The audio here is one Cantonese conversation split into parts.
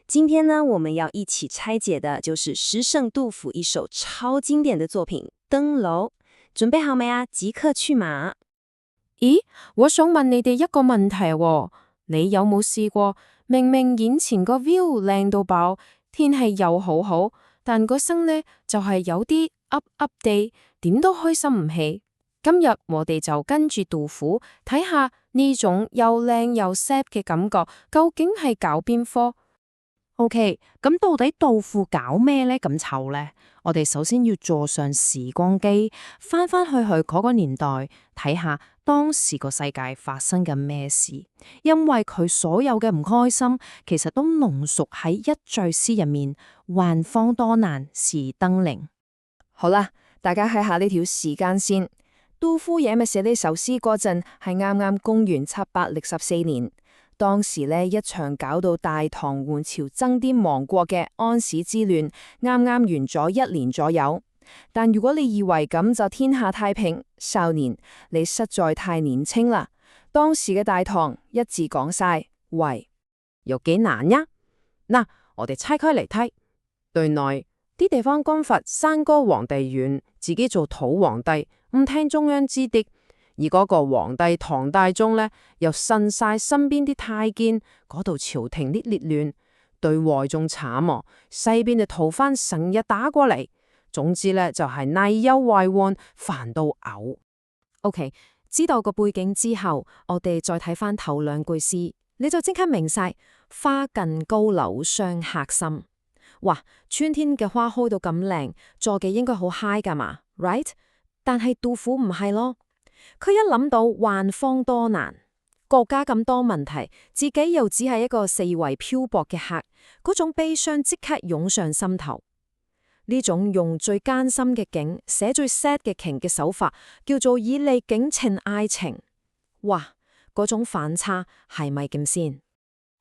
今天呢，我们要一起拆解的就是诗圣杜甫一首超經典的作品《登樓》。準備好未啊？即刻去馬。咦，我想問你哋一個問題喎，你有冇試過明明眼前個 view 靚到爆，天氣又好好，但個心呢就係有啲噏地，點都開心唔起。今日我哋就跟住杜甫睇下呢種又靚又 sad 嘅感覺，究竟係搞邊科？OK， 咁到底杜甫搞咩呢？咁醜呢？我哋首先要坐上時光機，翻去嗰個年代，睇下當時個世界發生緊咩事。因為佢所有嘅唔開心，其實都濃縮喺一句詩入面：萬方多難事登臨。好啦，大家睇下呢條時間線。杜甫野咪寫呢首詩嗰陣係啱啱公元764年，當時呢一場搞到大唐換朝爭啲亡國嘅安史之亂啱啱完咗1年左右。但如果你以為咁就天下太平，少年，你實在太年輕啦。當時嘅大唐一字講晒，喂，有幾難呀？嗱，我哋拆開嚟睇，對內啲地方軍閥山高皇帝遠，自己做土皇帝，唔聽中央之的；而嗰個皇帝唐大宗呢，又信晒身邊啲太監，嗰度朝廷啲列亂。對外仲慘喎，西邊嘅逃犯成日打過嚟。總之呢，就係內憂外患，煩到嘔。OK， 知道個背景之後，我哋再睇翻頭兩句詩，你就即刻明晒。花近高樓傷客心。哇，春天嘅花開到咁靚，坐嘅應該好 high 噶嘛 ，right？ 但係杜甫唔係咯，佢一諗到萬方多難，國家咁多問題，自己又只係一個四圍漂泊嘅客，嗰種悲傷即刻湧上心頭。呢種用最艱辛嘅境寫最 sad 嘅情嘅手法，叫做以利境情哀情。哇，嗰種反差係咪咁先？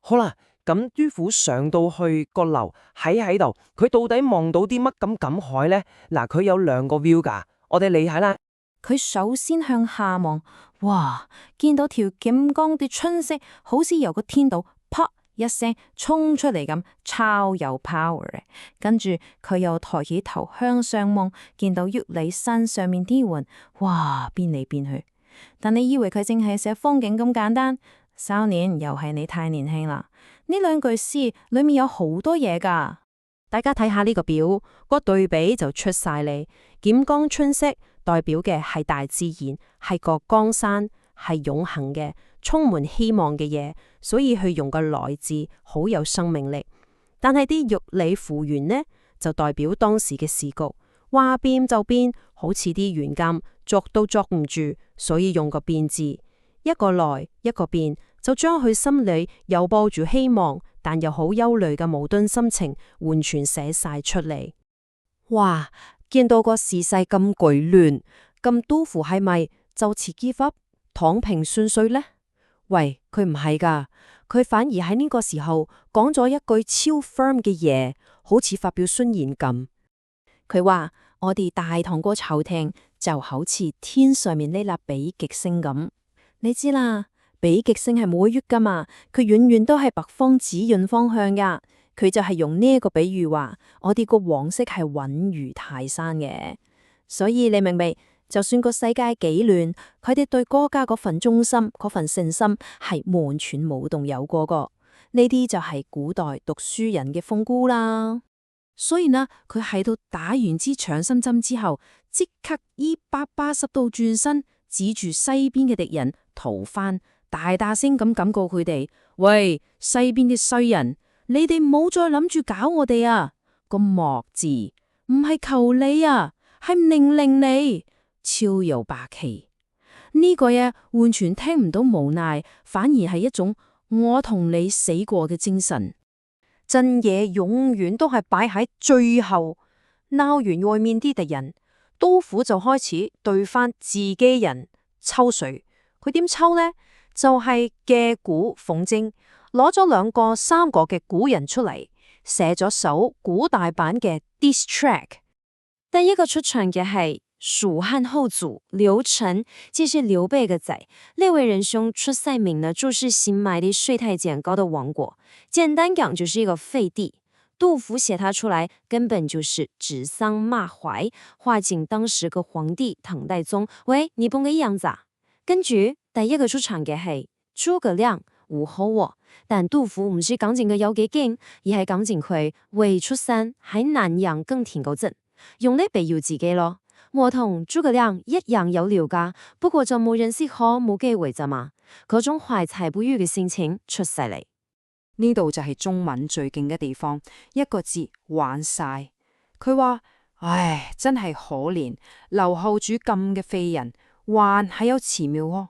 好啦，咁杜甫上到去個樓喺度，佢到底望到啲乜咁海呢？嗱，佢有2個 view 噶，我哋理解啦。佢首先向下望，哇，見到條錦江嘅春色，好似由個天度啪一聲衝出嚟咁，超有 power 嘅。跟住佢又抬起頭向上望，見到郁里山上面啲雲，哇，變嚟變去。但你以為佢淨係寫風景咁簡單？少年，又係你太年輕啦！呢2句詩裏面有好多嘢噶，大家睇下呢個表，個對比就出晒嚟。錦江春色代表嘅係大自然，係個江山，係永恆嘅，充滿希望嘅嘢，所以佢用個來字好有生命力。但係啲郁里芙蓉呢，就代表當時嘅時局，話變就變，好似啲圓咁，捉都捉唔住，所以用個變字。一個來，一個變，就將佢心裏又抱住希望，但又好憂慮嘅矛盾心情，完全寫晒出嚟。哇！見到個時勢咁巨亂，咁杜甫係咪就此 give up 躺平順遂呢？喂，佢唔係噶，佢反而喺呢個時候講咗一句超 firm 嘅嘢，好似發表宣言咁。佢話：我哋大唐個朝廷就好似天上面呢粒北極星咁。你知啦，北極星係冇喐噶嘛，佢遠遠都係北方指引方向噶。佢就係用呢一個比喻話，我哋個皇室係穩如泰山嘅。所以你明唔明？就算個世界幾亂，佢哋對國家嗰份忠心、嗰份信心係完全冇動搖過個。呢啲就係古代讀書人嘅風骨啦。所以呢，佢喺度打完支強心針之後，即刻180度轉身，指住西邊嘅敵人逃翻，大聲咁警告佢哋：喂，西邊啲衰人，你哋唔好再諗住搞我哋啊！個莫字唔係求你啊，係命令你，超有霸氣。呢個嘢完全聽唔到無奈，反而係一種我同你死過嘅精神。真嘢永遠都係擺喺最後，鬧完外面啲敵人，杜甫就開始對翻自己人抽水。佢點抽呢？就係借古諷今，攞咗2個3個嘅古人出嚟，寫咗首古大版嘅 diss track。第一個出場嘅係蜀漢後祖劉澄，即是劉備嘅仔。呢位仁兄出世名呢，就是新埋的睡太監搞的王國。簡單講，就是一個廢帝。杜甫寫他出來，根本就是指桑罵槐，畫盡當時個皇帝唐太宗。喂，你幫個樣子啊？跟住第一個出場嘅係諸葛亮，吳侯喎。但杜甫唔是講盡佢有幾勁，而係講盡佢未出生喺南陽耕田嗰陣，用嚟比喻自己咯。我同諸葛亮一樣有料噶，不過就冇人識學，冇機會咋嘛。嗰種懷才不遇嘅心情出晒嚟。呢度就係中文最勁嘅地方，一個字玩晒。佢話：唉，真係可憐，劉後主咁嘅廢人，玩係有奇妙喎。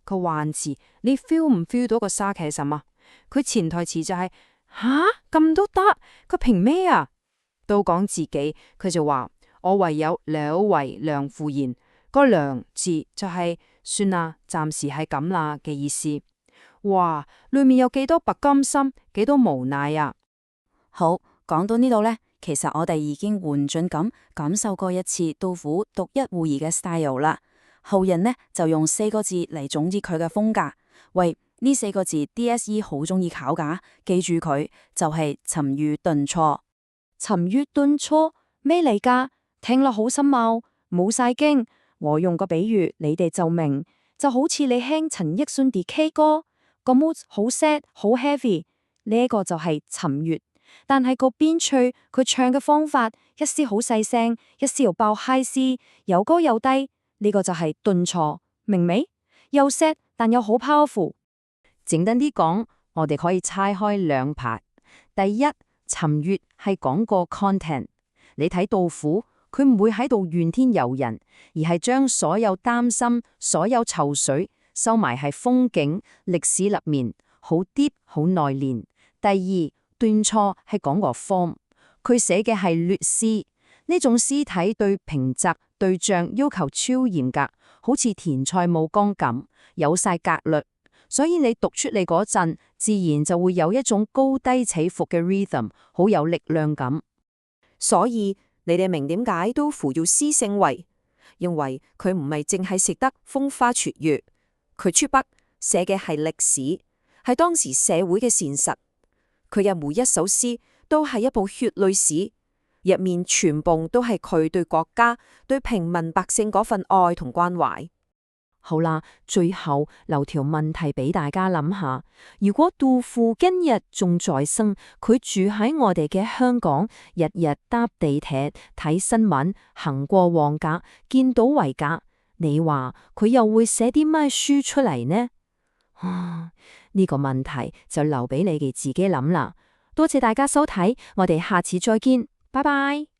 個玩字，你 feel 唔 feel 到個沙其什啊？佢潛台詞就係吓咁都得，佢憑咩啊？到講自己，佢就話。我唯有兩為良婦言，個良字就係算啦，暫時係咁啦嘅意思。哇，裏面有幾多不甘心，幾多無奈啊！好，講到呢度呢，其實我哋已經換盡咁感受過一次杜甫獨一無二嘅 style 啦。後人呢就用4個字嚟總結佢嘅風格。喂，呢4個字 DSE 好中意考噶，記住佢就係沉鬱頓挫。沉鬱頓挫咩嚟噶？聽落好深奧，冇晒經。我用個比喻，你哋就明。就好似你聽陳奕迅啲 K 歌，個 mood 好 sad 好 heavy，呢個就係沉鬱。但係個編曲，佢唱嘅方法，一絲好細聲，一絲又爆 high C，有高有低，呢個就係頓挫，明未？又 sad 但又好 powerful。簡單啲講，我哋可以拆開2 part。第一，沉鬱係講個 content， 你睇杜甫。佢唔會喺度怨天尤人，而係將所有擔心、所有愁緒收埋喺風景、歷史入面，好 deep、好內斂。第二，頓挫係講個 form， 佢寫嘅係劣詩，呢種詩體對平仄、對仗要求超嚴格，好似填菜冇綱咁，有晒格律，所以你讀出嚟嗰陣，自然就會有一種高低起伏嘅 rhythm， 好有力量感。所以你哋明點解杜甫要詩聖遺？因為佢唔係淨係識得風花雪月，佢出筆寫嘅係歷史，係當時社會嘅現實。佢嘅每一首詩都係一部血淚史，入面全部都係佢對國家、對平民百姓嗰份愛同關懷。好啦，最後留條問題俾大家諗下：如果杜甫今日仲在生，佢住喺我哋嘅香港，日日搭地鐵睇新聞，行過旺角見到維格，你話佢又會寫啲咩書出嚟呢？呢個問題就留俾你哋自己諗啦。多謝大家收睇，我哋下次再見，拜拜。